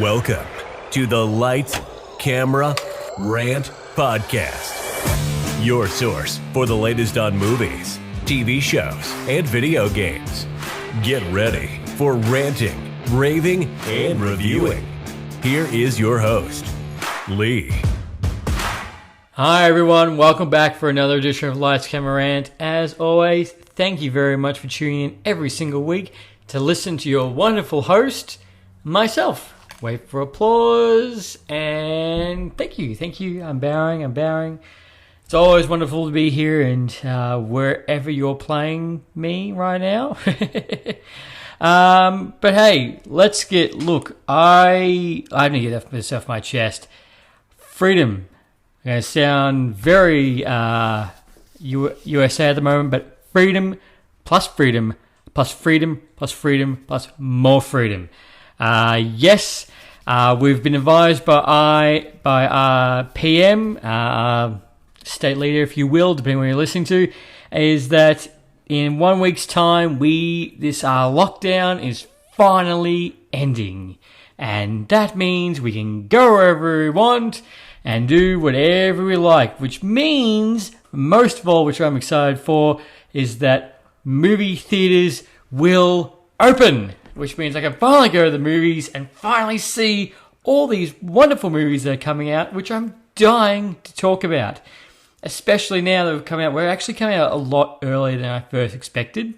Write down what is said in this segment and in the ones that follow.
Welcome to the Light, Camera, Rant Podcast. Your source for the latest on movies, TV shows, and video games. Get ready for ranting, raving, and reviewing. Here is your host, Lee. Hi everyone, welcome back for another edition of Lights, Camera, Rant. As always, thank you very much for tuning in every single week to listen to your wonderful host, myself. Wait for applause, and thank you. I'm bowing. It's always wonderful to be here and wherever you're playing me right now. But hey, I have to get this off my chest. Freedom. I'm going to sound very USA at the moment, but freedom plus freedom plus freedom plus freedom plus more freedom. Yes, we've been advised by PM, state leader, if you will, depending on what you're listening to, is that in 1 week's time, this lockdown is finally ending. And that means we can go wherever we want and do whatever we like, which means, most of all, which I'm excited for, is that movie theaters will open, which means I can finally go to the movies and finally see all these wonderful movies that are coming out, which I'm dying to talk about. Especially now that we've come out. We're actually coming out a lot earlier than I first expected.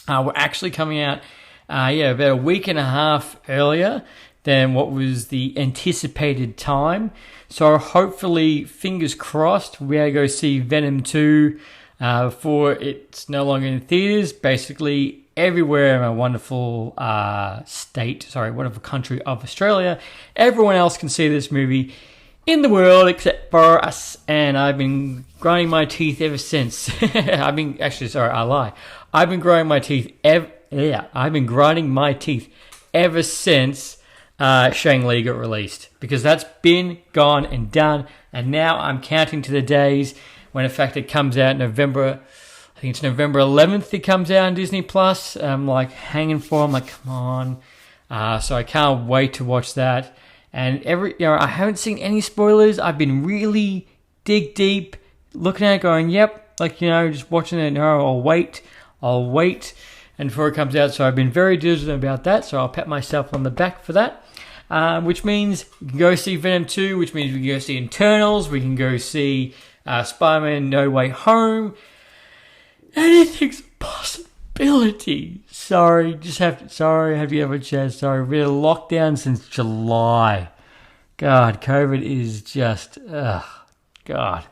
We're actually coming out, about a week and a half earlier than what was the anticipated time. So hopefully, fingers crossed, we'll be able to go see Venom 2 before it's no longer in theaters. Basically, everywhere in my wonderful wonderful country of Australia, everyone else can see this movie in the world except for us. And I've been grinding my teeth ever since. I've been grinding my teeth ever since Shang-Chi got released, because that's been gone and done, and now I'm counting to the days when in fact it comes out November 11th it comes out on Disney Plus. I'm like hanging for, I'm like, come on. So I can't wait to watch that. And I haven't seen any spoilers. I've been really dig deep looking at it going, yep, just watching it. No, I'll wait and before it comes out. So I've been very diligent about that. So I'll pat myself on the back for that. Which means we can go see Venom 2, which means we can go see Internals, we can go see Spider-Man No Way Home. Anything's a possibility. Sorry, have you ever chance? Sorry, we've been in lockdown since July. God, COVID is just, God.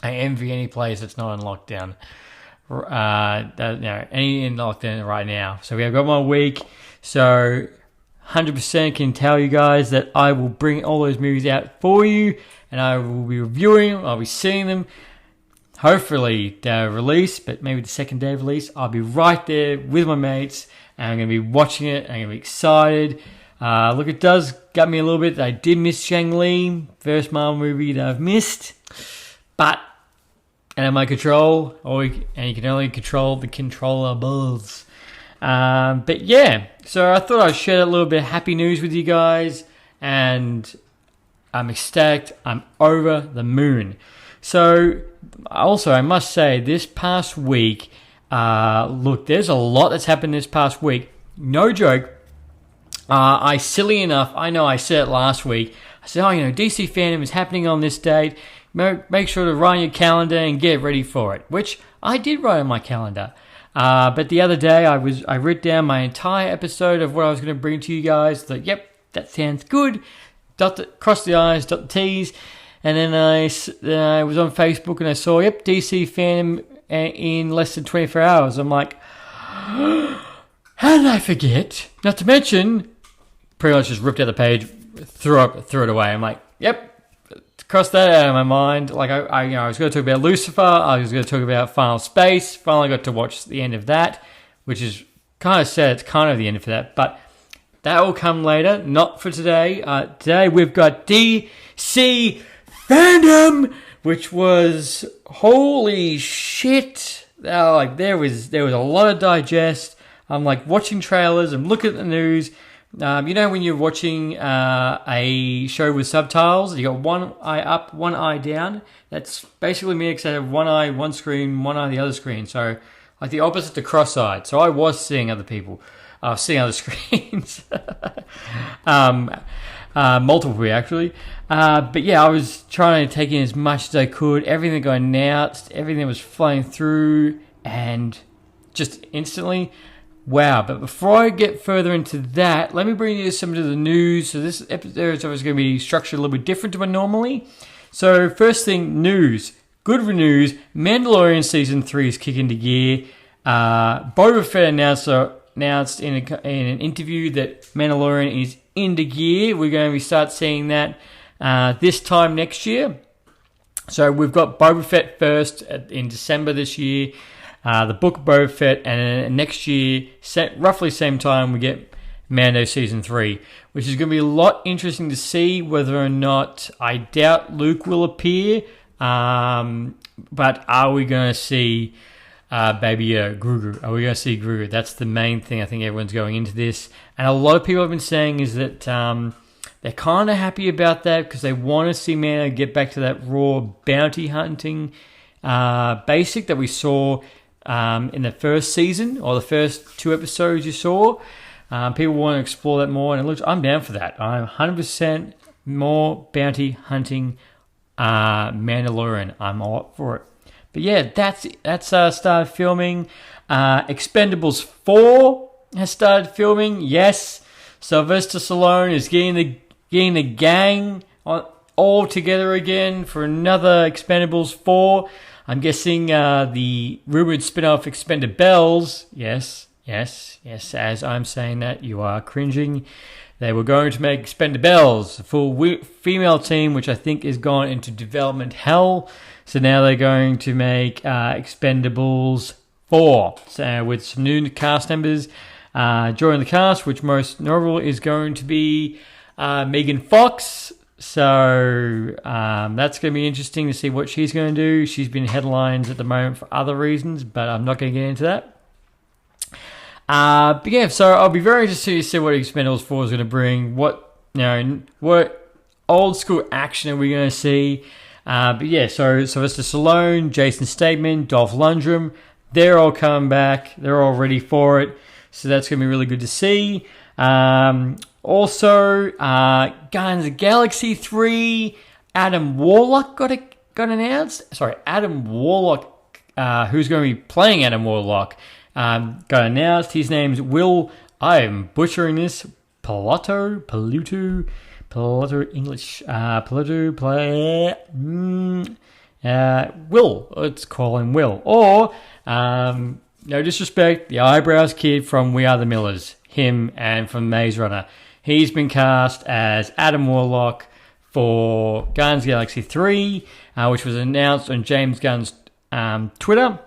I envy any place that's not in lockdown. Any in lockdown right now. So we have got 1 week. So 100% can tell you guys that I will bring all those movies out for you, and I will be reviewing them. I'll be seeing them. Hopefully they're released, but maybe the second day of release, I'll be right there with my mates, and I'm going to be watching it. I'm going to be excited. It does gut me a little bit. I did miss Shang-Chi, first Marvel movie that I've missed, but out of my control, and you can only control the controllables. But yeah, so I thought I'd share a little bit of happy news with you guys, and I'm ecstatic. I'm over the moon. So also, I must say, this past week, there's a lot that's happened this past week. No joke. Silly enough, I know I said it last week. I said, DC Fandom is happening on this date. Make sure to write on your calendar and get ready for it, which I did write on my calendar. But the other day, I wrote down my entire episode of what I was going to bring to you guys. Like, yep, that sounds good. Cross the I's, dot the T's. And then I was on Facebook and I saw, DC Fandom in less than 24 hours. I'm like, how did I forget? Not to mention, pretty much just ripped out the page, threw it away. I'm like, yep, crossed that out of my mind. Like I was going to talk about Lucifer. I was going to talk about Final Space. Finally got to watch the end of that, which is kind of sad. It's kind of the end for that, but that will come later. Not for today. Today we've got DC Fandom, which was holy shit. There was a lot of digest. I'm like watching trailers. I'm looking at the news. You know when you're watching a show with subtitles, you got one eye up, one eye down. That's basically me, except I have one eye, one screen, one eye the other screen. So like the opposite to cross-eyed. So I was seeing other people, seeing other screens, multiple actually. But yeah, I was trying to take in as much as I could. Everything got announced, everything was flowing through, and just instantly. Wow, but before I get further into that, let me bring you some of the news. So this episode is going to be structured a little bit different to what normally. So first thing, news. Good news, Mandalorian Season 3 is kicking into gear. Boba Fett announced in an interview that Mandalorian is into gear. We're going to start seeing that this time next year. So we've got Boba Fett first in December this year. The book of Boba Fett, and next year, roughly same time, we get Mando Season 3, which is going to be a lot interesting to see whether or not, I doubt Luke will appear, but are we going to see Baby Grogu? Are we going to see Grogu? That's the main thing I think everyone's going into this, and a lot of people have been saying is that they're kind of happy about that because they want to see Mando get back to that raw bounty hunting basic that we saw in the first season, or the first 2 episodes you saw. People want to explore that more, and it looks, I'm down for that. I'm 100% more bounty hunting Mandalorian. I'm all up for it. But yeah, that's started filming. Expendables 4 has started filming. Yes, Sylvester Stallone is getting the gang all together again for another Expendables 4. I'm guessing the rumored spin-off Expendables, yes, as I'm saying that, you are cringing. They were going to make Expendables, a full female team, which I think has gone into development hell. So now they're going to make Expendables 4, so with some new cast members joining the cast, which most notable is going to be Megan Fox. So that's going to be interesting to see what she's going to do. She's been in headlines at the moment for other reasons, but I'm not going to get into that. But yeah, so I'll be very interested to see what Expendables 4 is going to bring. What old school action are we going to see? But yeah, so Sylvester Stallone, Jason Statham, Dolph Lundgren, they're all coming back. They're all ready for it. So that's going to be really good to see. Also, Guardians of the Galaxy 3, Adam Warlock got announced. Sorry, Adam Warlock, who's going to be playing Adam Warlock, got announced. His name's Will, I am butchering this, Paluto English, Will, let's call him Will. Or, no disrespect, the eyebrows kid from We Are the Millers, him, and from Maze Runner. He's been cast as Adam Warlock for Guardians of the Galaxy 3, which was announced on James Gunn's Twitter.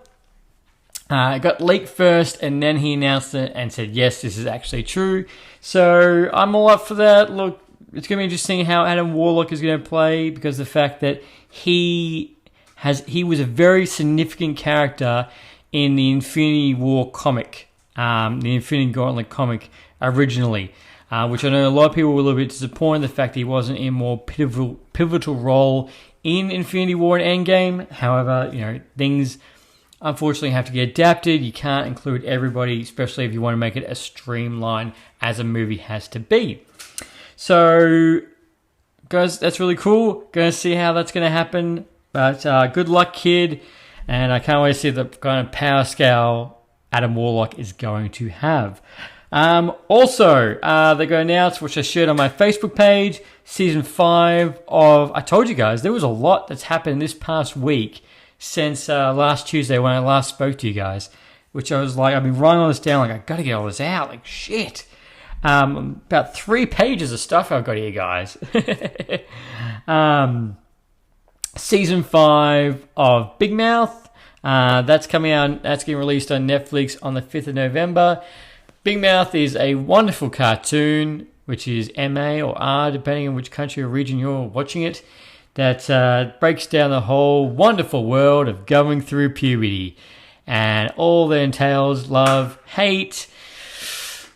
It got leaked first, and then he announced it and said, yes, this is actually true. So I'm all up for that. Look, it's going to be interesting how Adam Warlock is going to play, because the fact that he was a very significant character in the Infinity War comic, the Infinity Gauntlet comic originally, which I know a lot of people were a little bit disappointed the fact that he wasn't in a more pivotal role in Infinity War and Endgame. However, things unfortunately have to get adapted. You can't include everybody, especially if you want to make it as streamlined as a movie has to be. So, guys, that's really cool. Going to see how that's going to happen. But good luck, kid. And I can't wait to see the kind of power scale Adam Warlock is going to have. Also, they're going to announce, which I shared on my Facebook page, Season 5 of... I told you guys, there was a lot that's happened this past week since last Tuesday when I last spoke to you guys, which I was like, I've been writing all this down, like, I've got to get all this out, like, shit. About 3 pages of stuff I've got here, guys. Season 5 of Big Mouth, that's coming out, that's getting released on Netflix on the 5th of November. Big Mouth is a wonderful cartoon, which is MA or R, depending on which country or region you're watching it, that breaks down the whole wonderful world of going through puberty and all that entails: love, hate,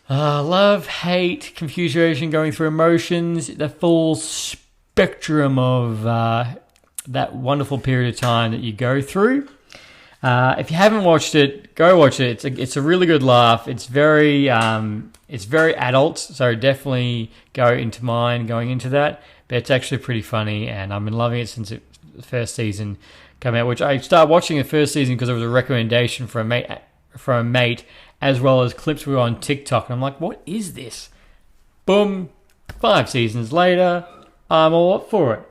Love, hate, confusion, going through emotions, the full spectrum of that wonderful period of time that you go through. If you haven't watched it, go watch it. It's a really good laugh. It's very adult, so definitely go into mine going into that. But it's actually pretty funny, and I've been loving it since the first season came out. Which I started watching the first season because it was a recommendation from a mate, as well as clips we were on TikTok, and I'm like, what is this? Boom! 5 seasons later, I'm all up for it.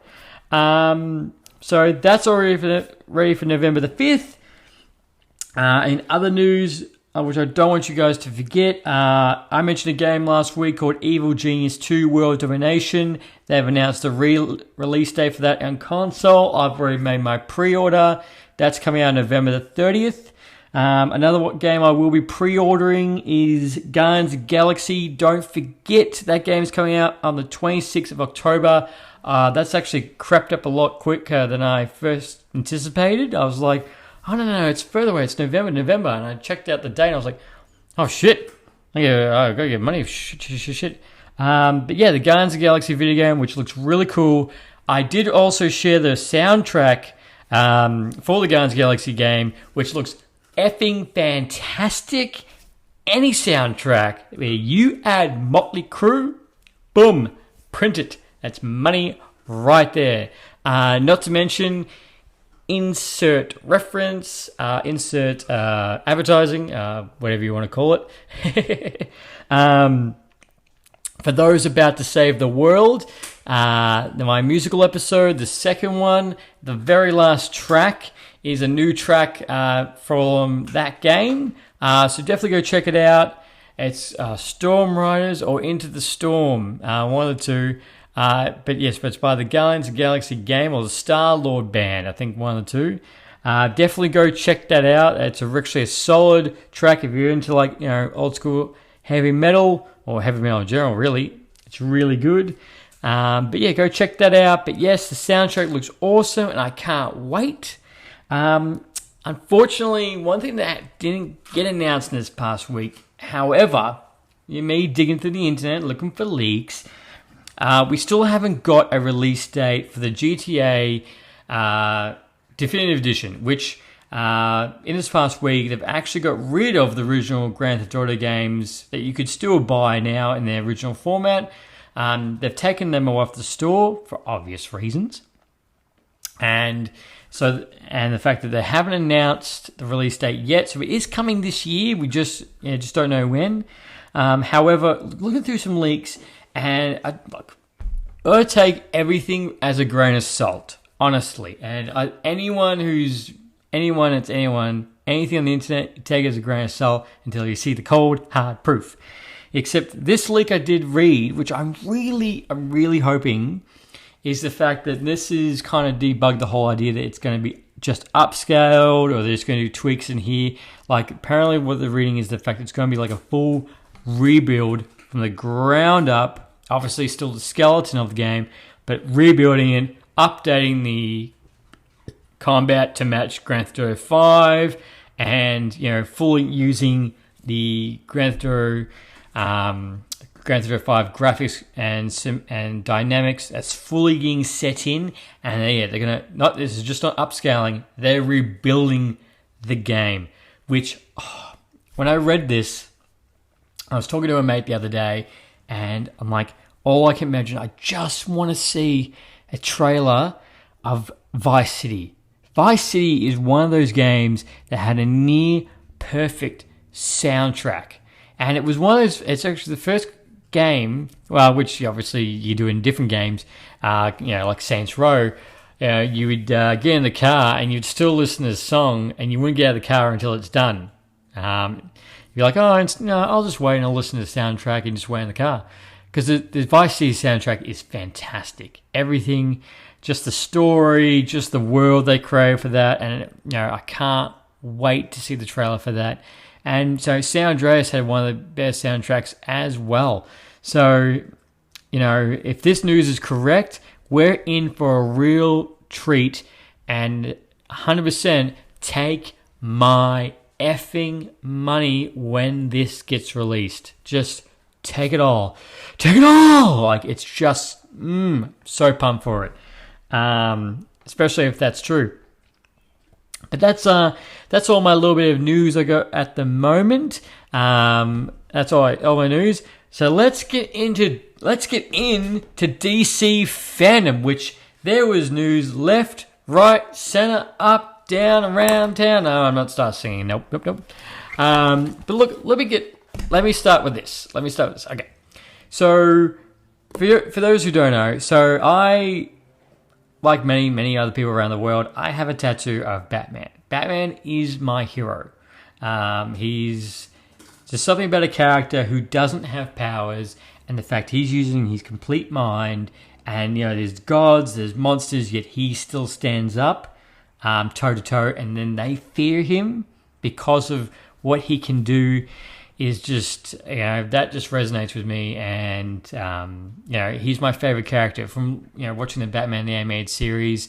So that's already ready for November the 5th. In other news, which I don't want you guys to forget, I mentioned a game last week called Evil Genius 2 World Domination. They've announced the release date for that on console. I've already made my pre-order. That's coming out November the 30th. Another game I will be pre-ordering is Guardians of the Galaxy. Don't forget, that game is coming out on the 26th of October. That's actually crept up a lot quicker than I first anticipated. I was like, oh, no, it's further away. It's November. And I checked out the date and I was like, oh, shit. I gotta get money. Shit. But yeah, the Guardians of the Galaxy video game, which looks really cool. I did also share the soundtrack for the Guardians of the Galaxy game, which looks effing fantastic. Any soundtrack where you add Motley Crue, boom, print it. That's money right there. Not to mention, insert reference, insert advertising, whatever you want to call it. For those about to save the world, my musical episode, the second one, the very last track is a new track from that game. So definitely go check it out. It's Storm Riders or Into the Storm, one of the two. But it's by the Guardians of the Galaxy game or the Star-Lord band, I think one of the two. Definitely go check that out. It's actually a solid track if you're into old school heavy metal or heavy metal in general, really. It's really good. But yeah, go check that out. But yes, the soundtrack looks awesome and I can't wait. Unfortunately, one thing that didn't get announced in this past week, however, me digging through the internet looking for leaks, we still haven't got a release date for the GTA Definitive Edition, which in this past week they've actually got rid of the original Grand Theft Auto games that you could still buy now in their original format. They've taken them off the store for obvious reasons. And the fact that they haven't announced the release date yet, so it is coming this year. We just don't know when. However, looking through some leaks, and I take everything as a grain of salt, honestly. And anything on the internet, you take as a grain of salt until you see the cold hard proof. Except this leak I did read, which I'm really hoping, is the fact that this is kind of debugged the whole idea that it's going to be just upscaled or there's going to be tweaks in here. Like, apparently what they're reading is the fact that it's going to be like a full rebuild from the ground up. Obviously still the skeleton of the game, but rebuilding it, updating the combat to match Grand Theft Auto 5, and fully using the Grand Theft Auto 5 graphics and dynamics that's fully getting set in, and they're gonna not. This is just not upscaling; they're rebuilding the game. Which, when I read this, I was talking to a mate the other day, and I'm like, all I can imagine, I just want to see a trailer of Vice City. Vice City is one of those games that had a near perfect soundtrack, and it was one of those. It's actually the first game, which obviously you do in different games, like Saints Row. You would get in the car and you'd still listen to the song, and you wouldn't get out of the car until it's done. You're like, I'll just wait and I'll listen to the soundtrack and just wait in the car. Because the Vice City soundtrack is fantastic. Everything, just the story, just the world they create for that. And, I can't wait to see the trailer for that. And so San Andreas had one of the best soundtracks as well. So, if this news is correct, we're in for a real treat. And 100% take my effing money when this gets released. Just take it all. Take it all! Like, it's just, so pumped for it. Especially if that's true. But that's all my little bit of news I got at the moment. That's all my news. So let's get into DC Fandom, which there was news left, right, center, up, down, around town. No, I'm not start singing. Nope. But look, let me start with this. Okay. So for those who don't know, so I, like many other people around the world, I have a tattoo of Batman. Batman is my hero. He's just something about a character who doesn't have powers, and the fact he's using his complete mind, and there's gods, there's monsters, yet he still stands up toe to toe, and then they fear him because of what he can do. Is just, that just resonates with me, and he's my favorite character from watching the Batman the Animated Series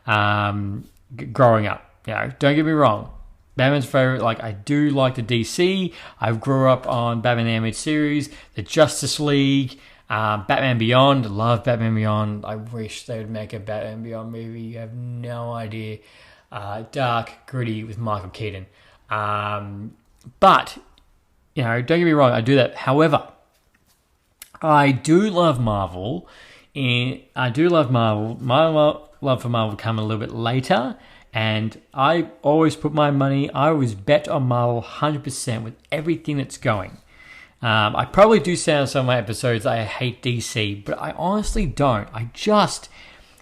growing up. Don't get me wrong, Batman's favorite. Like, I do like the DC. I grew up on Batman the Animated Series, the Justice League, Batman Beyond. Love Batman Beyond. I wish they would make a Batman Beyond movie. You have no idea. Dark, gritty with Michael Keaton. But don't get me wrong, I do that. However, I do love Marvel, and I do love Marvel. My love for Marvel come a little bit later, and I always put my money, I always bet on Marvel 100% with everything that's going. I probably do say on some of my episodes I hate DC, but I honestly don't. I just,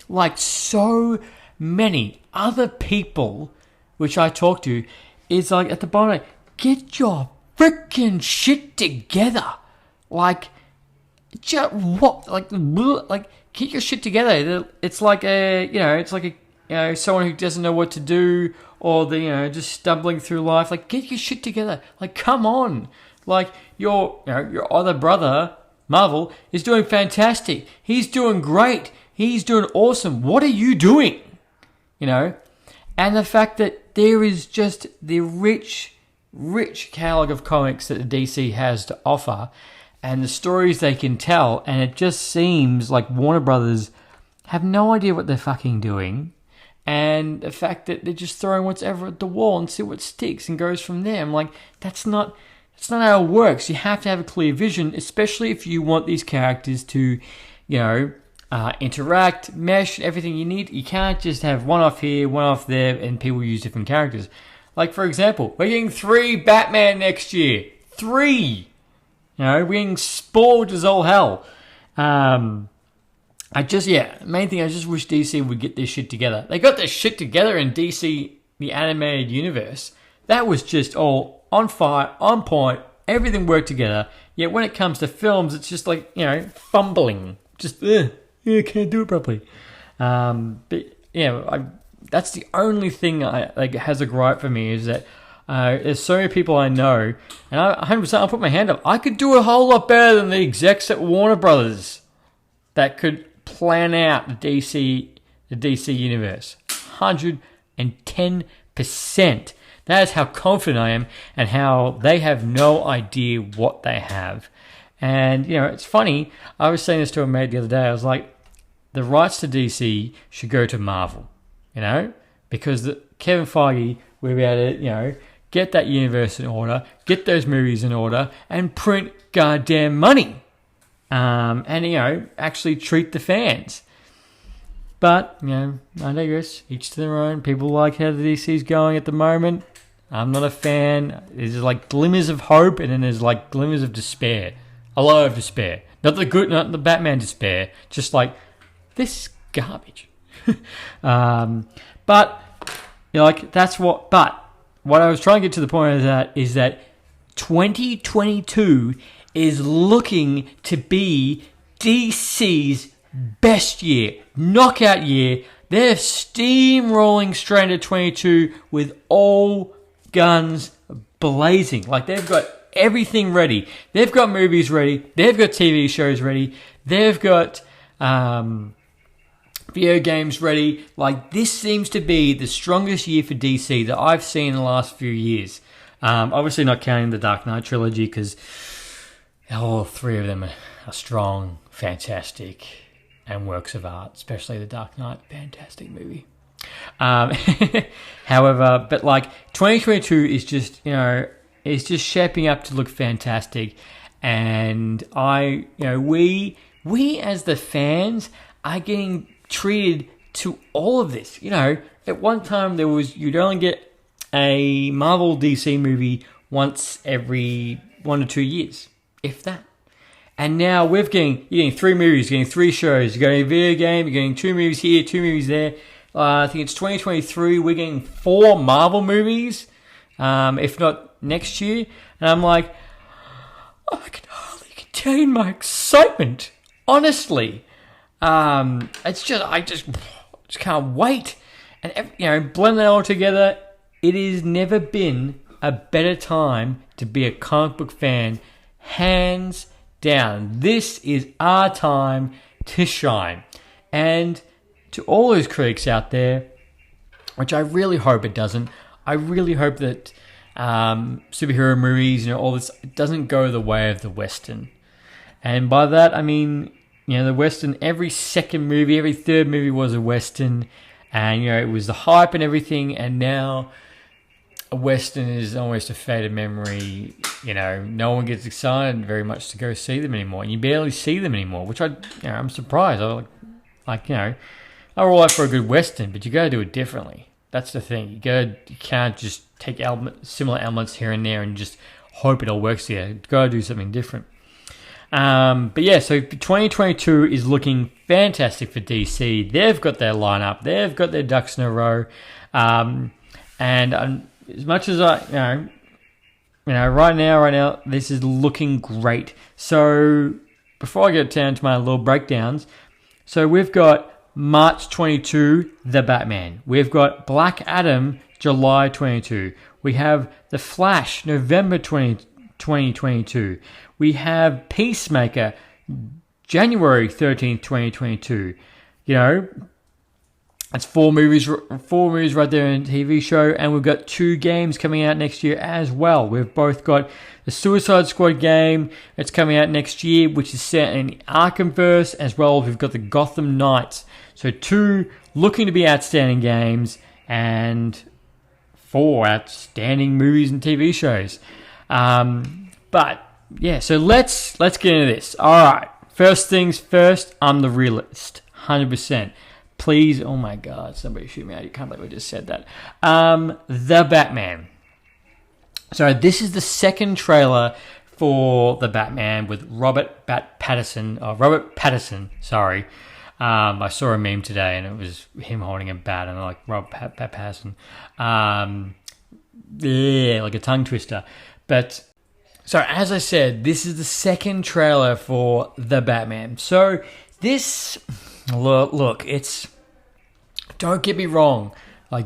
like so many other people which I talk to, is like at the bottom, get your freaking shit together. Like, just what? Like, get your shit together. It's like someone who doesn't know what to do, or just stumbling through life. Like, get your shit together. Like, come on. Like, your other brother, Marvel, is doing fantastic. He's doing great. He's doing awesome. What are you doing? And the fact that there is just the rich catalog of comics that the DC has to offer, and the stories they can tell, and it just seems like Warner Brothers have no idea what they're fucking doing, and the fact that they're just throwing whatever at the wall and see what sticks and goes from there. I'm like, that's not how it works. You have to have a clear vision, especially if you want these characters to, interact, mesh, everything you need. You can't just have one off here, one off there, and people use different characters. Like, for example, we're getting 3 Batman next year. 3! We're getting spoiled as all hell. Main thing, I just wish DC would get this shit together. They got this shit together in DC, the animated universe. That was just all on fire, on point, everything worked together. Yet when it comes to films, it's just like, fumbling. Just, can't do it properly. That's the only thing has a gripe for me, is that there's so many people I know, and 100% I'll put my hand up. I could do a whole lot better than the execs at Warner Brothers that could plan out the DC universe. 110%. That is how confident I am, and how they have no idea what they have. And, it's funny, I was saying this to a mate the other day, I was like, the rights to DC should go to Marvel. Because Kevin Feige will be able to, get that universe in order, get those movies in order, and print goddamn money. And, actually treat the fans. But, I digress. Each to their own. People like how the DC's going at the moment. I'm not a fan. There's like glimmers of hope, and then there's like glimmers of despair. A lot of despair. Not the Batman despair. Just like, this is garbage. But what I was trying to get to the point of that is that 2022 is looking to be DC's best year, knockout year. They're steamrolling straight into 22 with all guns blazing. Like, they've got everything ready. They've got movies ready. They've got TV shows ready. They've got video games ready. Like, this seems to be the strongest year for DC that I've seen in the last few years. Obviously not counting the Dark Knight trilogy because all three of them are strong, fantastic, and works of art, especially the Dark Knight, fantastic movie. However, but like 2022 is just, it's just shaping up to look fantastic. And we as the fans are getting treated to all of this. At one time you'd only get a Marvel DC movie once every 1 to 2 years, if that. And now you're getting 3 movies, you're getting 3 shows, you're getting a video game, you're getting 2 movies here, 2 movies there. I think it's 2023, we're getting 4 Marvel movies, if not next year. And I'm like, I can hardly contain my excitement, honestly. It's just, I just can't wait. And, blend that all together, it has never been a better time to be a comic book fan, hands down. This is our time to shine. And to all those critics out there, which I really hope it doesn't, I really hope that superhero movies, all this, it doesn't go the way of the Western. And by that, I mean, the Western, every second movie, every third movie was a Western. And, it was the hype and everything. And now a Western is almost a faded memory. No one gets excited very much to go see them anymore. And you barely see them anymore, which I'm surprised. I'm all out for a good Western, but you got to do it differently. That's the thing. You can't just take similar elements here and there and just hope it all works here. You got to do something different. But yeah, so 2022 is looking fantastic for DC. They've got their lineup. They've got their ducks in a row. And as much as right now, this is looking great. So before I get down to my little breakdowns, so we've got March 22, The Batman. We've got Black Adam, July 22. We have The Flash, November 2022. We have Peacemaker, January 13th, 2022. That's 4 movies right there in a TV show, and we've got 2 games coming out next year as well. We've both got the Suicide Squad game that's coming out next year, which is set in the Arkhamverse, as well as we've got the Gotham Knights. So 2 looking to be outstanding games, and 4 outstanding movies and TV shows. But yeah, so let's get into this. All right, first things first. I'm the realist, 100%. Please, oh my God, somebody shoot me out. You can't believe I just said that. The Batman. So this is the second trailer for The Batman with Robert Pattinson, sorry. I saw a meme today and it was him holding a bat and I'm like, Robert Pattinson. Yeah, like a tongue twister. But, so as I said, this is the second trailer for The Batman. So this... Look, it's... Don't get me wrong. I've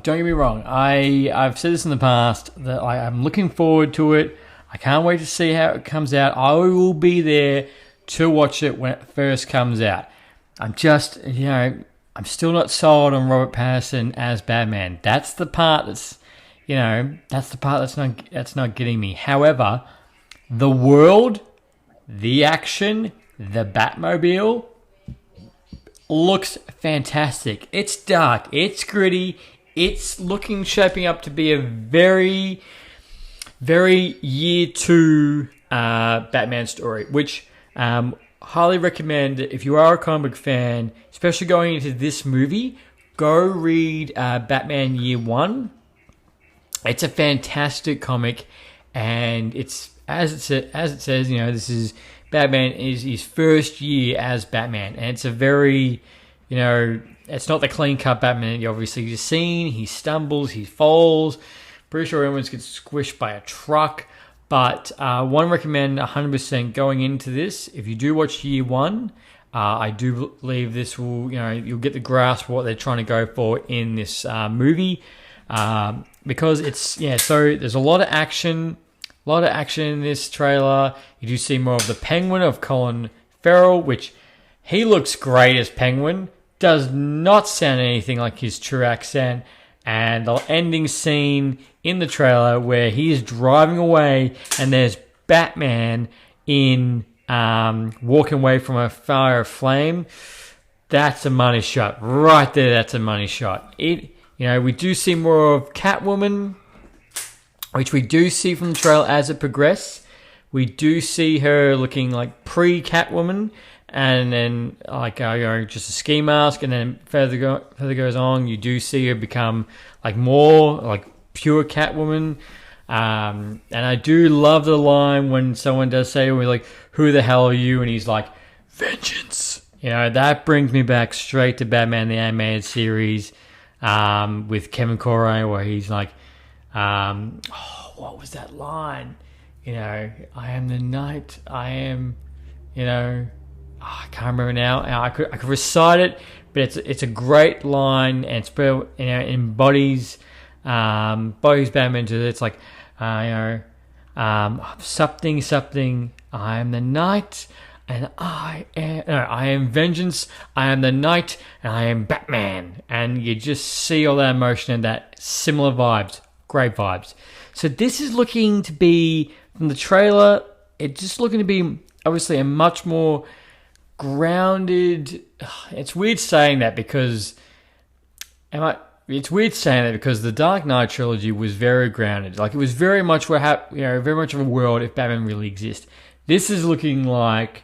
said this in the past, that I'm looking forward to it. I can't wait to see how it comes out. I will be there to watch it when it first comes out. I'm just, I'm still not sold on Robert Pattinson as Batman. That's the part that's not getting me. However, the world, the action, the Batmobile... looks fantastic. It's dark. It's gritty. It's shaping up to be a very, very year 2 Batman story, which highly recommend if you are a comic book fan, especially going into this movie, go read Batman Year 1. It's a fantastic comic, and it's as it says, this is Batman is his first year as Batman, and it's a very, it's not the clean-cut Batman you obviously just seen. He stumbles, he falls. Pretty sure everyone gets squished by a truck. But one recommend 100% going into this. If you do watch Year 1, I do believe this will, you'll get the grasp of what they're trying to go for in this movie. Because it's, so there's a lot of action. A lot of action in this trailer. You do see more of the Penguin of Colin Farrell, which he looks great as Penguin. Does not sound anything like his true accent. and the ending scene in the trailer where he is driving away and there's Batman in walking away from a fire of flame. That's a money shot right there. That's a money shot. We do see more of Catwoman, which we do see from the trailer as it progresses. We do see her looking like pre-Catwoman, and then just a ski mask, and then further goes on, you do see her become like more like pure Catwoman. And I do love the line when someone does say, "We're like, who the hell are you?" and he's like, "Vengeance." That brings me back straight to Batman the Animated Series with Kevin Conroy, where he's like, what was that line? I am the night. I am, I can't remember now. I could recite it, but it's a great line, and it's embodies Batman to it. It's like, something. I am the night, and I am vengeance. I am the night, and I am Batman. And you just see all that emotion and that similar vibes, great vibes. So this is looking to be, from the trailer, it's just looking to be obviously a much more grounded. It's weird saying that because the Dark Knight trilogy was very grounded. Like, it was very much very much of a world if Batman really exists. This is looking like,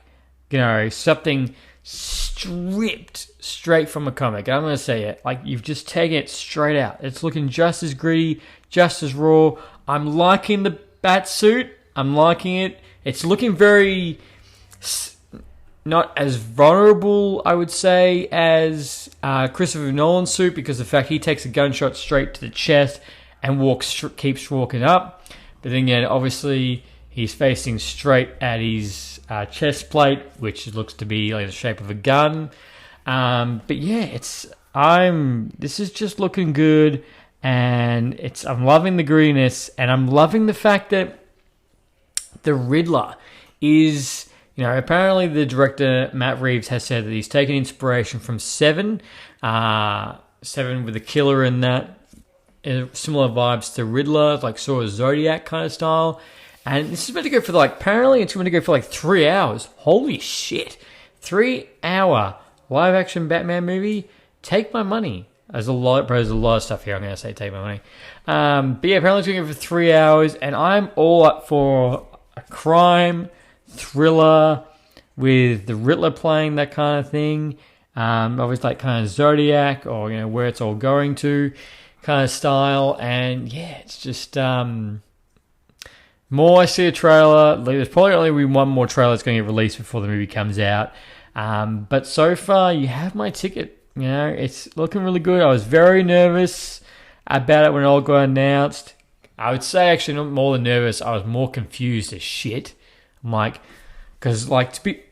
something stripped straight from a comic. And I'm going to say it, like, you've just taken it straight out. It's looking just as gritty, just as raw. I'm liking the bat suit. I'm liking it. It's looking very not as vulnerable, I would say, as Christopher Nolan's suit, because the fact he takes a gunshot straight to the chest and keeps walking up. But then again, obviously, he's facing straight at his chest plate, which looks to be like the shape of a gun. But yeah, this is just looking good, and I'm loving the grittiness, and I'm loving the fact that the Riddler is, apparently the director, Matt Reeves, has said that he's taken inspiration from Seven with the killer in that, similar vibes to Riddler, like sort of Zodiac kind of style. And this is meant to go for apparently it's going to go for 3 hours. Holy shit. 3 hour live action Batman movie. Take my money. There's a lot of stuff here I'm going to say take my money. But yeah, apparently it's going to go for 3 hours, and I'm all up for a crime thriller with the Riddler playing that kind of thing. Obviously like kind of Zodiac, or where it's all going to kind of style. And yeah, it's just more I see a trailer. There's probably only one more trailer that's going to get released before the movie comes out. But so far, you have my ticket. It's looking really good. I was very nervous about it when it all got announced. I would say actually not more than nervous. I was more confused as shit. I'm like, because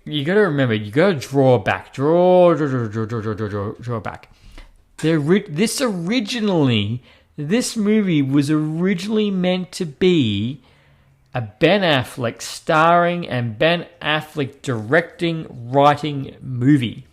you got to remember, you got to draw back, draw back. This movie was originally meant to be a Ben Affleck starring and Ben Affleck directing, writing movie.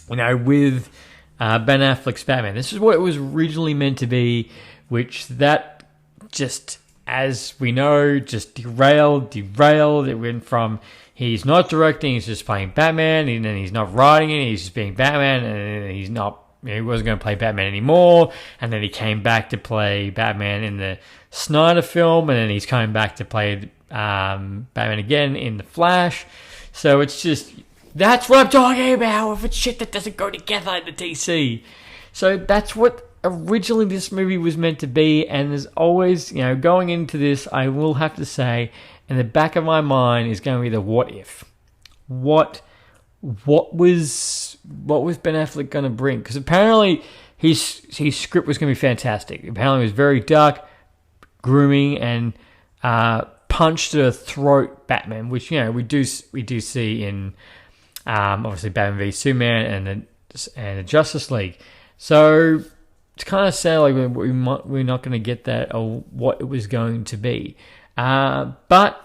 With Ben Affleck's Batman. This is what it was originally meant to be, which that just, as we know, just derailed. It went from he's not directing, he's just playing Batman, and then he's not writing it, he's just being Batman, and then he wasn't going to play Batman anymore, and then he came back to play Batman in the Snyder film, and then he's coming back to play Batman again in The Flash. So it's just, that's what I'm talking about, with shit that doesn't go together in the DC. So that's what originally this movie was meant to be, and there's always, going into this, I will have to say, in the back of my mind is going to be the what if. What was Ben Affleck going to bring? Because apparently his script was going to be fantastic. Apparently it was very dark, grooming, and punch to the throat Batman, which we do see in obviously Batman v Superman and the Justice League. So it's kind of sad like we're not going to get that, or what it was going to be. But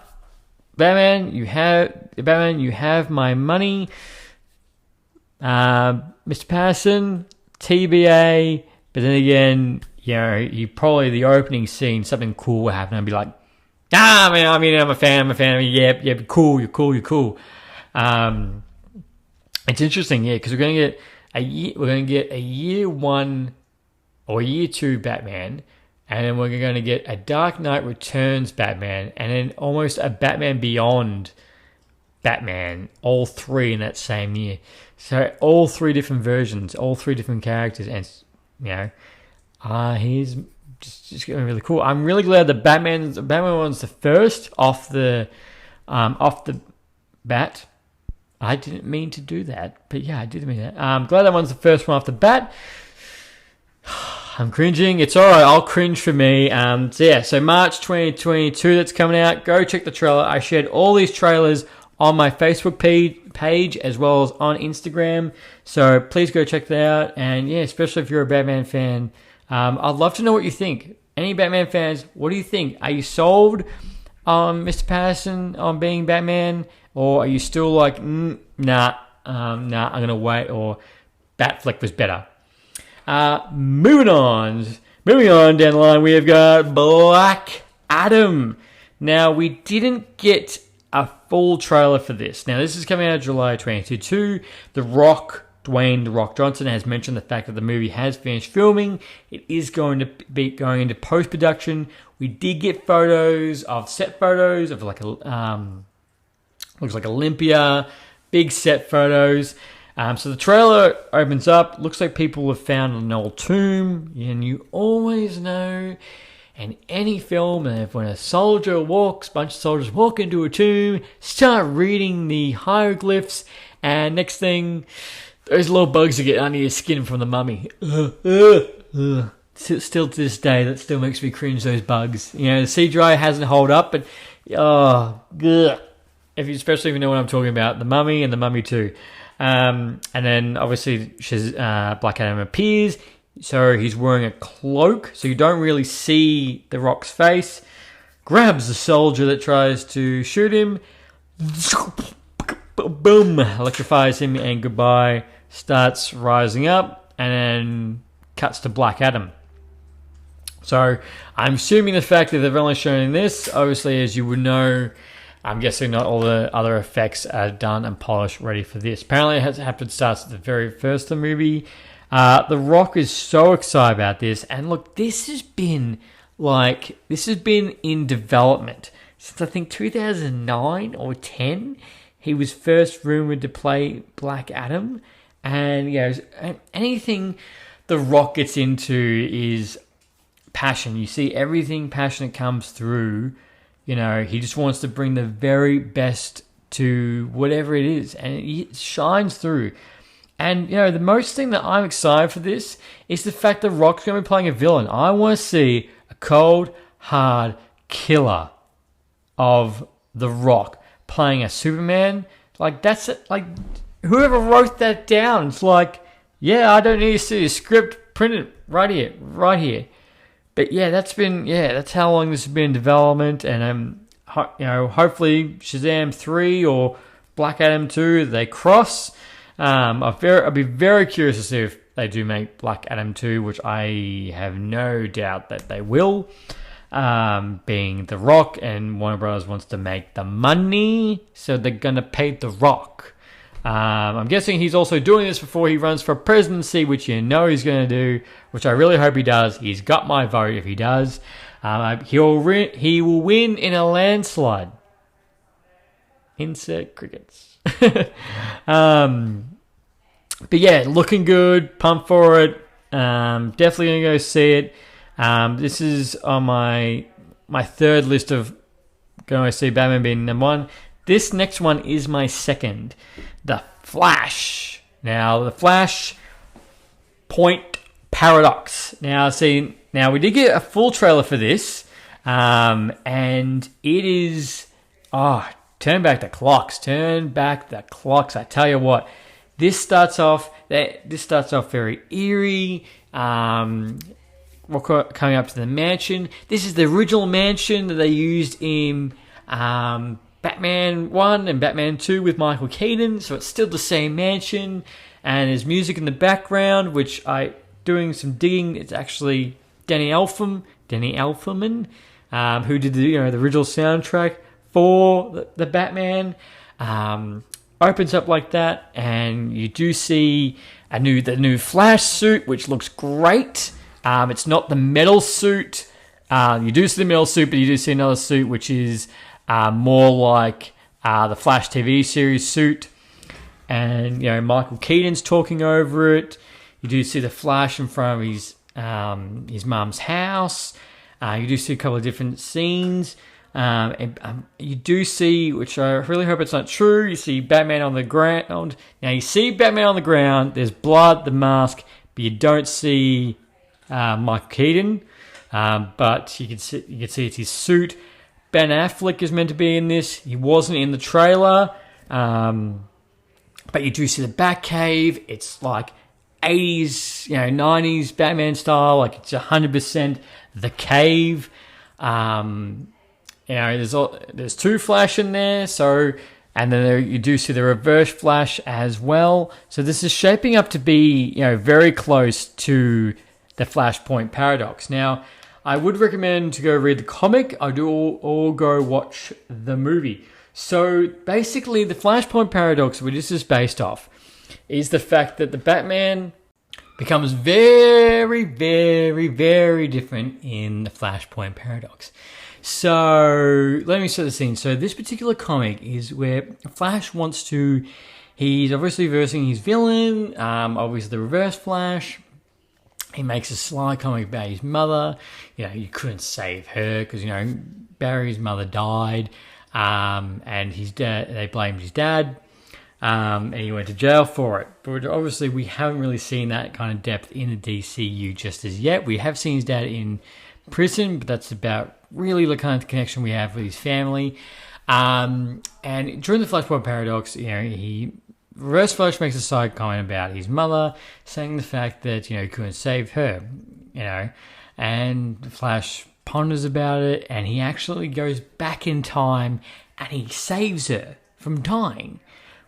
Batman, you have my money. Mr. Patterson, TBA, But then again, you probably the opening scene, something cool will happen. I'd be like, I'm a fan. Yeah, cool. You're cool. It's interesting, because we're going to get a year 1 or year 2 Batman, and then we're going to get a Dark Knight Returns Batman, and then almost a Batman Beyond Batman, all 3 in that same year. So all 3 different versions, all 3 different characters, and he's just going to be really cool. I'm really glad the Batman one's the first off the bat. I didn't mean to do that, but yeah, I did mean that. I'm glad that one's the first one off the bat. I'm cringing. It's all right. I'll cringe for me. So March 2022, that's coming out. Go check the trailer. I shared all these trailers on my Facebook page as well as on Instagram. So please go check that out. And yeah, especially if you're a Batman fan, I'd love to know what you think. Any Batman fans, what do you think? Are you sold on Mr. Patterson on being Batman? Or are you still like, nah, I'm going to wait, or Batfleck was better? Moving on down the line, we have got Black Adam. Now, we didn't get a full trailer for this. Now, this is coming out July 2022. Dwayne "The Rock" Johnson has mentioned the fact that the movie has finished filming. It is going to be going into post-production. We did get set photos of like looks like Olympia, big set photos. So the trailer opens up. Looks like people have found an old tomb. And you always know in any film, when a bunch of soldiers walk into a tomb, start reading the hieroglyphs, and next thing, those little bugs that get under your skin from the mummy. Still to this day, that still makes me cringe, those bugs. The CGI hasn't held up, but especially if you know what I'm talking about, the Mummy and the Mummy 2. And then obviously Black Adam appears, so he's wearing a cloak, so you don't really see The Rock's face. Grabs the soldier that tries to shoot him, boom, electrifies him, and goodbye. Starts rising up, and then cuts to Black Adam. So I'm assuming the fact that they've only shown this, obviously, as you would know, I'm guessing not all the other effects are done and polished ready for this. Apparently it starts at the very first of the movie. The Rock is so excited about this. And look, this has been in development since I think 2009 or 10. He was first rumored to play Black Adam. And anything The Rock gets into is passion. You see everything passionate comes through. He just wants to bring the very best to whatever it is, and it shines through. And, the most thing that I'm excited for this is the fact that Rock's going to be playing a villain. I want to see a cold, hard killer of The Rock playing a Superman. Like, that's it. Like, whoever wrote that down, it's like, I don't need to see a script printed right here. But that's how long this has been in development, and hopefully Shazam 3 or Black Adam 2, they cross. I'll be very curious to see if they do make Black Adam 2, which I have no doubt that they will. Being The Rock, and Warner Bros. Wants to make the money, so they're going to pay The Rock. I'm guessing he's also doing this before he runs for presidency, which he's going to do, which I really hope he does. He's got my vote if he does. He will win in a landslide. Insert crickets. But yeah, looking good. Pumped for it. Definitely going to go see it. This is on my third list of going to see Batman being number 1. This next one is my second. The Flash. Now, the Flash Point Paradox. Now, we did get a full trailer for this. And it is... turn back the clocks. I tell you what. This starts off very eerie. We're coming up to the mansion. This is the original mansion that they used in... Batman 1 and Batman 2 with Michael Keaton, so it's still the same mansion, and there's music in the background, which I doing some digging, it's actually Danny Elfman, who did the original soundtrack for the Batman. Opens up like that, and you do see the new Flash suit, which looks great. It's not the metal suit. You do see the metal suit, but you do see another suit which is more like the Flash TV series suit. And Michael Keaton's talking over it. You do see the Flash in front of his mum's house. You do see a couple of different scenes. You do see, which I really hope it's not true, you see Batman on the ground. Now you see Batman on the ground, there's blood, the mask, but you don't see Michael Keaton. But you can see it's his suit. Ben Affleck is meant to be in this. He wasn't in the trailer. But you do see the Batcave. It's like 80s, 90s Batman style. Like it's 100% the cave. There's two Flash in there. So, and then you do see the Reverse Flash as well. So this is shaping up to be, very close to the Flashpoint paradox. Now, I would recommend to go read the comic. I do or go watch the movie. So basically, the Flashpoint paradox, which this is based off, is the fact that the Batman becomes very, very, very different in the Flashpoint paradox. So let me set the scene. So this particular comic is where Flash he's obviously versing his villain, obviously the Reverse Flash. He makes a sly comment about his mother. You couldn't save her because, Barry's mother died. And his dad, they blamed his dad. And he went to jail for it. But obviously we haven't really seen that kind of depth in the DCU just as yet. We have seen his dad in prison, but that's about really the kind of connection we have with his family. And during the Flashpoint paradox, Reverse Flash makes a side comment about his mother, saying the fact that, he couldn't save her, and Flash ponders about it, and he actually goes back in time and he saves her from dying,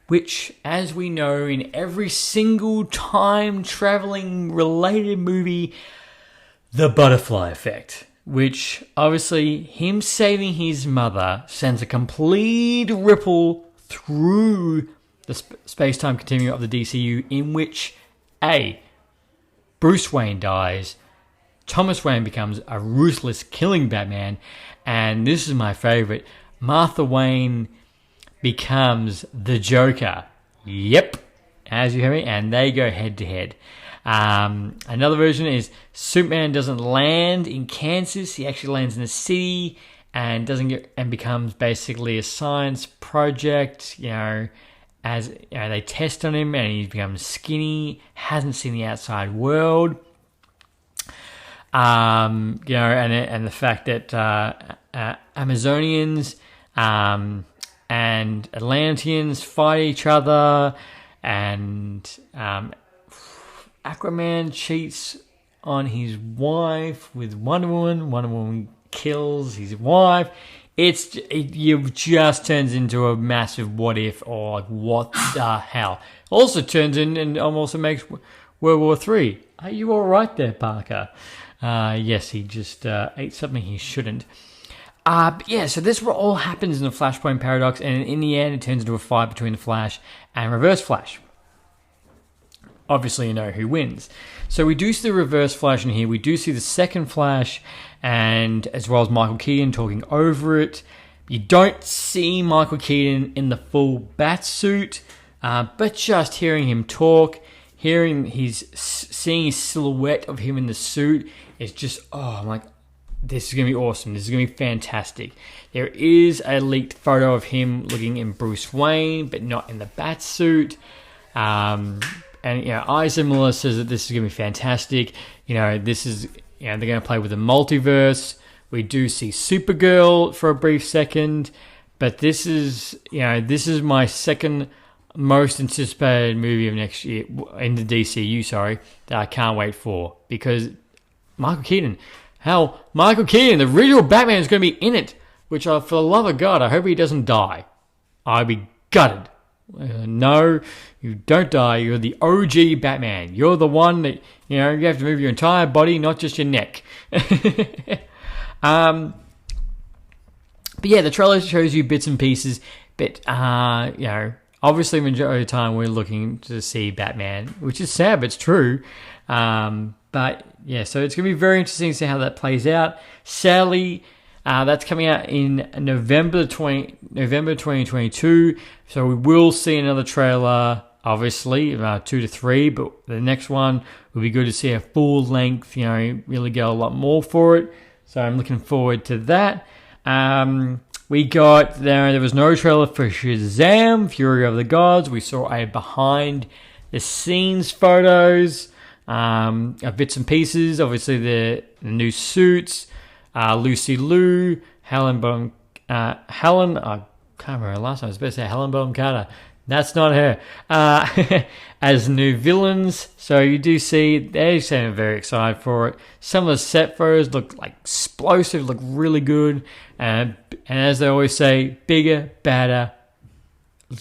which, as we know in every single time-traveling related movie, the butterfly effect, which obviously him saving his mother sends a complete ripple through the space-time continuum of the DCU, in which Bruce Wayne dies, Thomas Wayne becomes a ruthless killing Batman, and this is my favorite, Martha Wayne becomes the Joker. Yep, as you hear me, and they go head to head. Another version is Superman doesn't land in Kansas; he actually lands in a city and becomes basically a science project. As they test on him, and he becomes skinny, hasn't seen the outside world. And the fact that Amazonians and Atlanteans fight each other, and Aquaman cheats on his wife with Wonder Woman. Wonder Woman kills his wife. It just turns into a massive what if, or like what the hell. Also turns in and almost makes World War III. Are you all right there, Parker? Yes, he just ate something he shouldn't. So this all happens in the Flashpoint paradox, and in the end, it turns into a fight between the Flash and Reverse Flash. Obviously, you know who wins. So we do see the Reverse Flash in here. We do see the second Flash, and as well as Michael Keaton talking over it. You don't see Michael Keaton in the full bat suit, but just hearing him talk, seeing his silhouette of him in the suit is just, I'm like, this is going to be awesome. This is going to be fantastic. There is a leaked photo of him looking in Bruce Wayne, but not in the bat suit. And Isaac Miller says that this is going to be fantastic. This is, they're going to play with the multiverse. We do see Supergirl for a brief second, but this is my second most anticipated movie of next year in the DCU. That I can't wait for, because Michael Keaton, the original Batman is going to be in it. Which, for the love of God, I hope he doesn't die. I'd be gutted No, you don't die. You're the OG Batman. You're the one that, you have to move your entire body, not just your neck. But yeah, the trailer shows you bits and pieces. But, obviously, majority of the time we're looking to see Batman, which is sad, but it's true. But yeah, so it's going to be very interesting to see how that plays out. Sadly, that's coming out in November 2022. So we will see another trailer, obviously, 2 to 3. But the next one will be good to see a full length, really go a lot more for it. So I'm looking forward to that. We got there was no trailer for Shazam, Fury of the Gods. We saw a behind the scenes photos of bits and pieces. Obviously the new suits, Lucy Liu, Helen, I can't remember her last time. I was supposed to say Helen Bonham Carter. That's not her. As new villains. So you do see, they seem very excited for it. Some of the set photos look like explosive, look really good. And as they always say, bigger, better,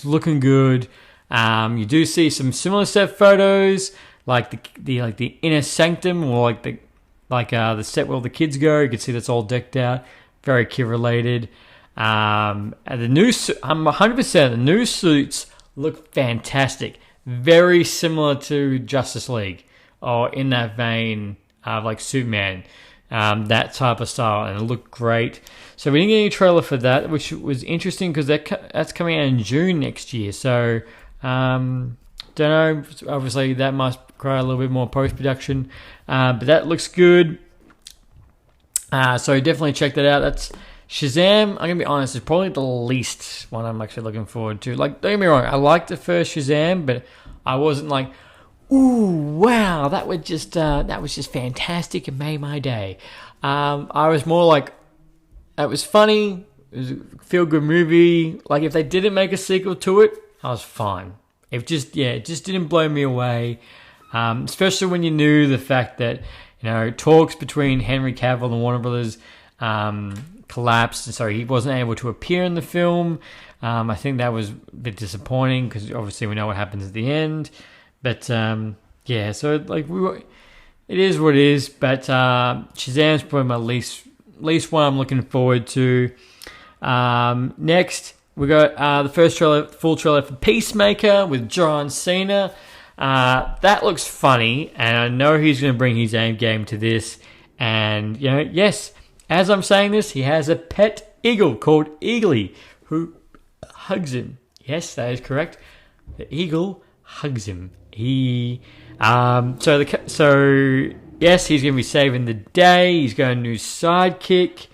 looking good. You do see some similar set photos, like the inner sanctum, or the set where all the kids go. You can see that's all decked out, very kid related. And the new, I'm 100%. The new suits look fantastic, very similar to Justice League, or in that vein of like Superman, that type of style, and it looked great. So we didn't get any trailer for that, which was interesting because that's coming out in June next year. So don't know. Obviously, that must require a little bit more post production, but that looks good. So definitely check that out. That's Shazam. I'm gonna be honest, is probably the least one I'm actually looking forward to. Like, don't get me wrong, I liked the first Shazam, but I wasn't like, ooh, wow, that was just fantastic. It made my day. I was more like, it was funny. It was a feel-good movie. Like, if they didn't make a sequel to it, I was fine. It just didn't blow me away. Especially when you knew the fact that, talks between Henry Cavill and Warner Brothers collapsed, and so he wasn't able to appear in the film. I think that was a bit disappointing because obviously we know what happens at the end. But so it is what it is. But Shazam's probably my least one I'm looking forward to. Next, we got the first full trailer for Peacemaker with John Cena. That looks funny, and I know he's going to bring his own game to this. And yes, as I'm saying this, he has a pet eagle called Eagly who hugs him. Yes, that is correct. The eagle hugs him. Yes, he's going to be saving the day. He's got a new sidekick,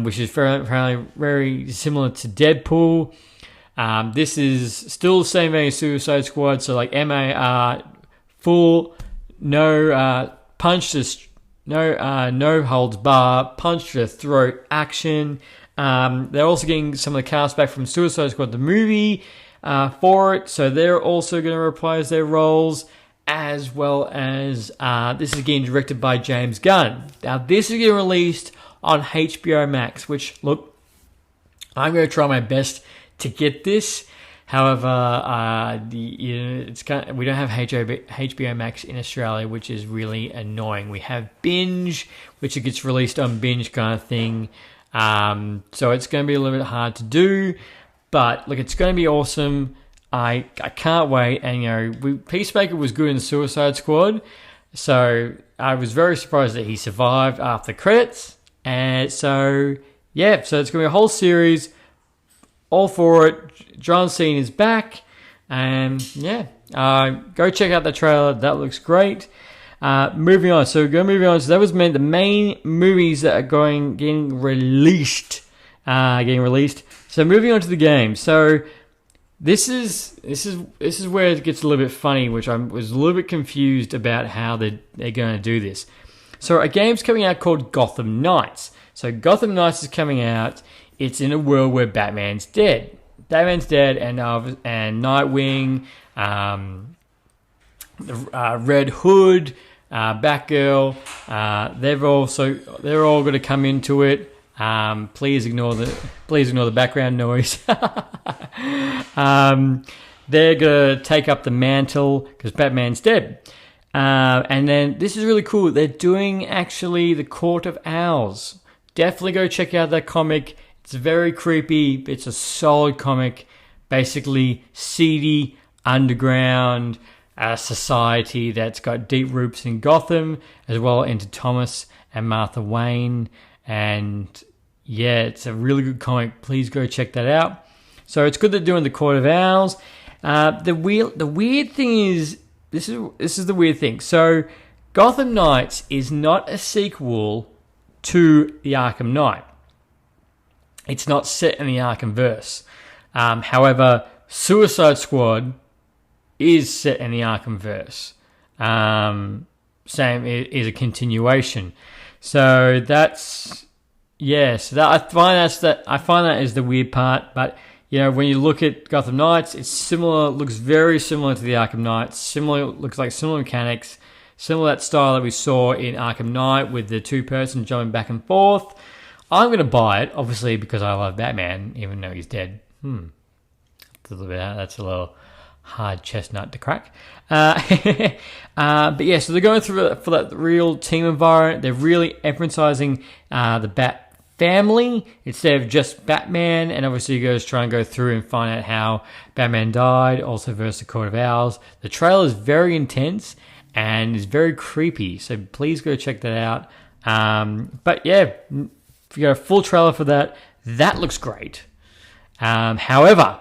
which is apparently very similar to Deadpool. This is still the same vein as Suicide Squad, so like MAR, full, no no holds bar, punch to the throat action. They're also getting some of the cast back from Suicide Squad, the movie, for it, so they're also going to reprise their roles, as well as this is getting directed by James Gunn. Now, this is getting released on HBO Max, which, look, I'm going to try my best to get this. However, we don't have HBO Max in Australia, which is really annoying. We have Binge, which it gets released on Binge kind of thing. So it's going to be a little bit hard to do. But look, it's going to be awesome. I can't wait. And Peacemaker was good in Suicide Squad, so I was very surprised that he survived after the credits. And so it's going to be a whole series. All for it. John Cena is back, and go check out the trailer. That looks great. Moving on. So that was the main movies that are getting released. So moving on to the game. So this is where it gets a little bit funny, which I was a little bit confused about how they're going to do this. So a game's coming out called Gotham Knights. So Gotham Knights is coming out. It's in a world where Batman's dead. And Nightwing, Red Hood, Batgirl. They're all going to come into it. Please ignore the background noise. They're gonna take up the mantle because Batman's dead. And then this is really cool. They're doing actually the Court of Owls. Definitely go check out that comic. It's very creepy. It's a solid comic. Basically, seedy underground society that's got deep roots in Gotham, as well into Thomas and Martha Wayne. And yeah, it's a really good comic. Please go check that out. So it's good they're doing the Court of Owls. The weird thing is, this is the weird thing. So Gotham Knights is not a sequel to the Arkham Knight. It's not set in the Arkhamverse. However, Suicide Squad is set in the Arkhamverse. Same is a continuation. So that's I find that is the weird part. But you know, when you look at Gotham Knights, it's similar. Looks very similar to the Arkham Knights. Looks like similar mechanics, similar to that style that we saw in Arkham Knight with the two-person jumping back and forth. I'm going to buy it, obviously, because I love Batman, even though he's dead. That's a little hard chestnut to crack. But yeah, so they're going through for that real team environment. They're really emphasizing the Bat family instead of just Batman. And obviously, you guys try and go through and find out how Batman died, also versus the Court of Owls. The trailer is very intense and is very creepy. So please go check that out. But yeah, if you got a full trailer for that, that looks great. However,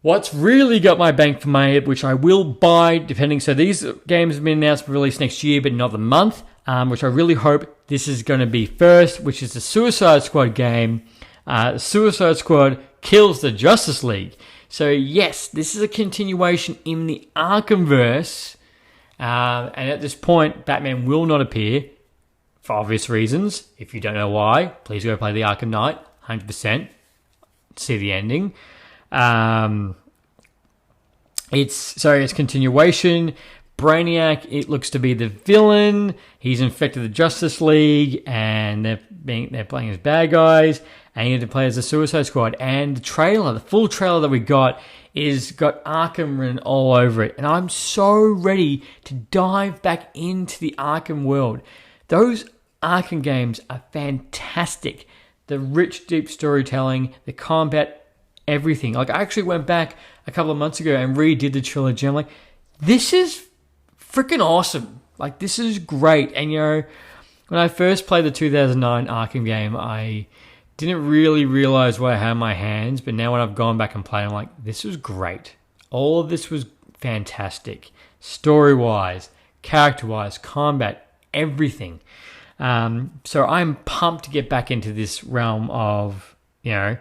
what's really got my bang for my head, which I will buy, depending. So these games have been announced for release next year, but not the month, which I really hope this is going to be first, which is the Suicide Squad game. Suicide Squad kills the Justice League. So yes, this is a continuation in the Arkhamverse. And at this point, Batman will not appear for obvious reasons. If you don't know why, please go play the Arkham Knight, 100%. See the ending. It's continuation. Brainiac, it looks to be the villain. He's infected the Justice League, and they're playing as bad guys. And you have to play as the Suicide Squad. And the full trailer that we got got Arkham written all over it. And I'm so ready to dive back into the Arkham world. Those Arkham games are fantastic. The rich, deep storytelling, the combat, everything. Like, I actually went back a couple of months ago and redid the trilogy. I'm like, this is freaking awesome. Like, this is great. And, you know, when I first played the 2009 Arkham game, I didn't really realize what I had in my hands. But now when I've gone back and played, I'm like, this was great. All of this was fantastic. Story-wise, character-wise, combat, everything. So I'm pumped to get back into this realm of, you know,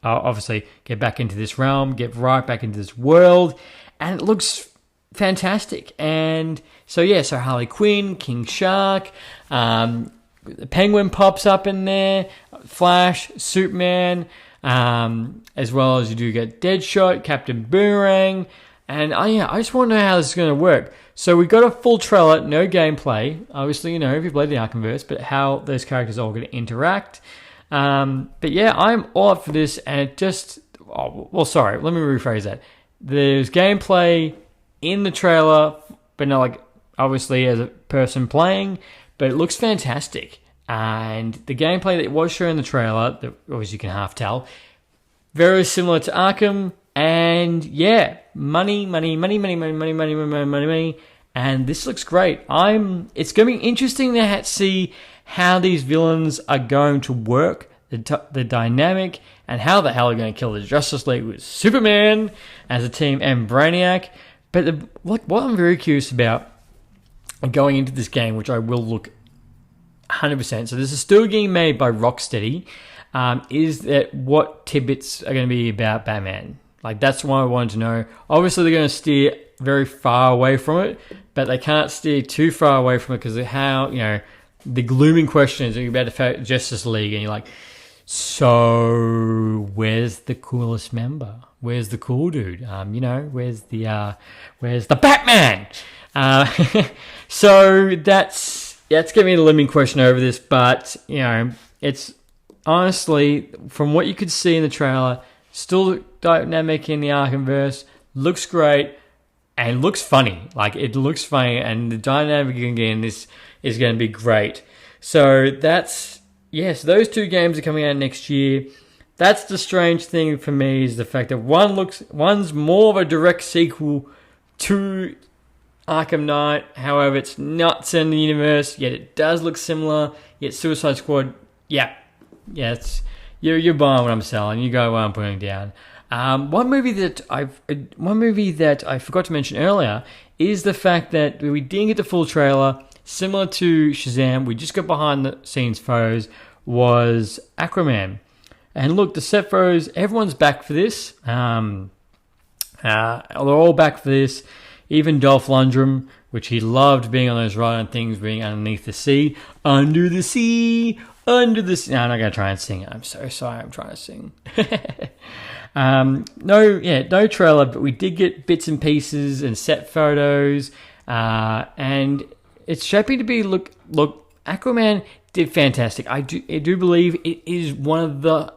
obviously get back into this realm, get right back into this world, and it looks fantastic. And so yeah, so Harley Quinn, King Shark, the Penguin pops up in there, Flash, Superman, as well as you do get Deadshot, Captain Boomerang, and I just want to know how this is going to work. So we got a full trailer, no gameplay. Obviously, you know, if you played the Arkhamverse, but how those characters are all going to interact. But yeah, I'm all up for this, and it just... let me rephrase that. There's gameplay in the trailer, but not like, obviously, as a person playing, but it looks fantastic. And the gameplay that was shown in the trailer, that obviously you can half tell, very similar to Arkham, and yeah, money, and this looks great. It's going to be interesting to see how these villains are going to work, the dynamic, and how the hell they're going to kill the Justice League with Superman as a team and Brainiac. But what I'm very curious about going into this game, which I will look 100%. So this is still getting made by Rocksteady. Is that what tidbits are going to be about Batman? Like, that's what I wanted to know. Obviously, they're going to steer very far away from it, but they can't steer too far away from it because of how, you know, the glooming question is about the Justice League, and you're like, so where's the coolest member? Where's the cool dude? You know, where's the Batman? So that's going to be the limiting question over this, but, you know, It's honestly, from what you could see in the trailer, still dynamic in the Arkhamverse, looks great, and looks funny. Like, it looks funny, and the dynamic again is going to be great. So that's, yes, those two games are coming out next year. That's the strange thing for me, is the fact that one's more of a direct sequel to Arkham Knight. However, it's not set in the universe, yet it does look similar. Yet Suicide Squad, yeah, it's, you're buying what I'm selling. You go what I'm putting down. One movie that I forgot to mention earlier is the fact that we didn't get the full trailer. Similar to Shazam, we just got behind the scenes photos, was Aquaman. And look, the set photos, everyone's back for this. They're all back for this. Even Dolph Lundgren, which he loved being on those riding things, being underneath the sea. Under the sea, under the sea. No, I'm not going to try and sing it. I'm so sorry, I'm trying to sing. No trailer, but we did get bits and pieces and set photos. And it's shaping to be, look, Aquaman did fantastic. I do believe it is one of the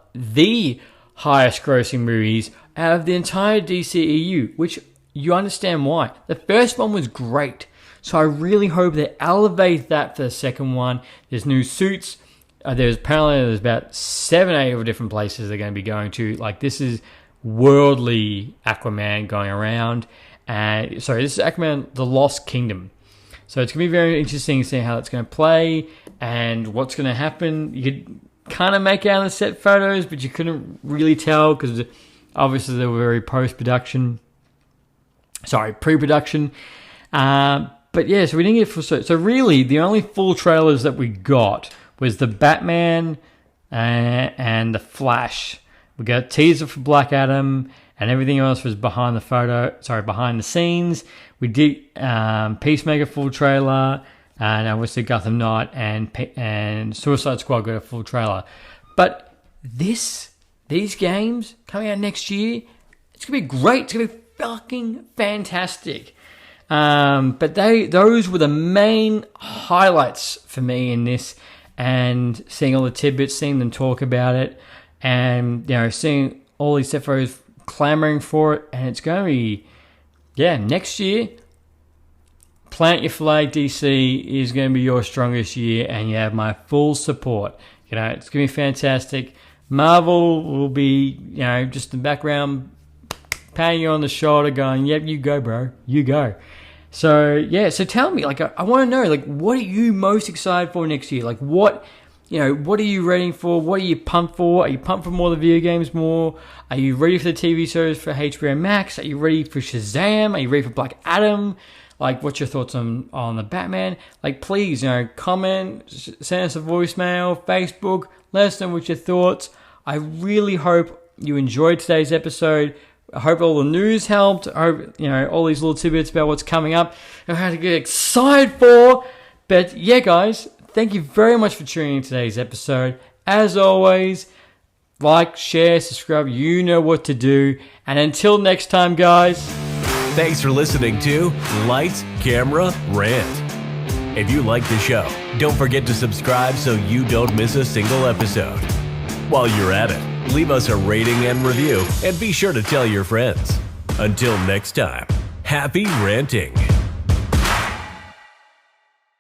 highest grossing movies out of the entire DCEU, which you understand why. The first one was great, so I really hope they elevate that for the second one. There's new suits. There's about 7-8 different places they're going to be going to. Like, this is worldly Aquaman going around. This is Aquaman, The Lost Kingdom. So it's going to be very interesting to see how it's going to play and what's going to happen. You could kind of make out the set photos, but you couldn't really tell because obviously they were very pre-production. But yeah, so we didn't get full. So really, the only full trailers that we got was the Batman and the Flash. We got a teaser for Black Adam, and everything else was behind the scenes. We did Peacemaker full trailer, and obviously Gotham Knight and Suicide Squad got a full trailer. But these games coming out next year, it's gonna be great. It's gonna be fucking fantastic. But those were the main highlights for me in this, and seeing all the tidbits, seeing them talk about it, and seeing all these set photos clamoring for it, and it's going to be, next year. Plant your flag, DC is going to be your strongest year, and you have my full support. It's going to be fantastic. Marvel will be, just in the background, patting you on the shoulder, going, "Yep, you go, bro, you go." So so tell me, I want to know, what are you most excited for next year? What are you ready for? What are you pumped for? Are you pumped for more of the video games more? Are you ready for the TV shows for HBO Max? Are you ready for Shazam? Are you ready for Black Adam? What's your thoughts on the Batman? Please, comment, send us a voicemail, Facebook, let us know what your thoughts. I really hope you enjoyed today's episode. I hope all the news helped. I hope, all these little tidbits about what's coming up I had to get excited for. But yeah, guys, thank you very much for tuning in today's episode. As always, like, share, subscribe. You know what to do. And until next time, guys. Thanks for listening to Lights, Camera, Rant. If you like the show, don't forget to subscribe so you don't miss a single episode. While you're at it, leave us a rating and review, and be sure to tell your friends. Until next time, happy ranting.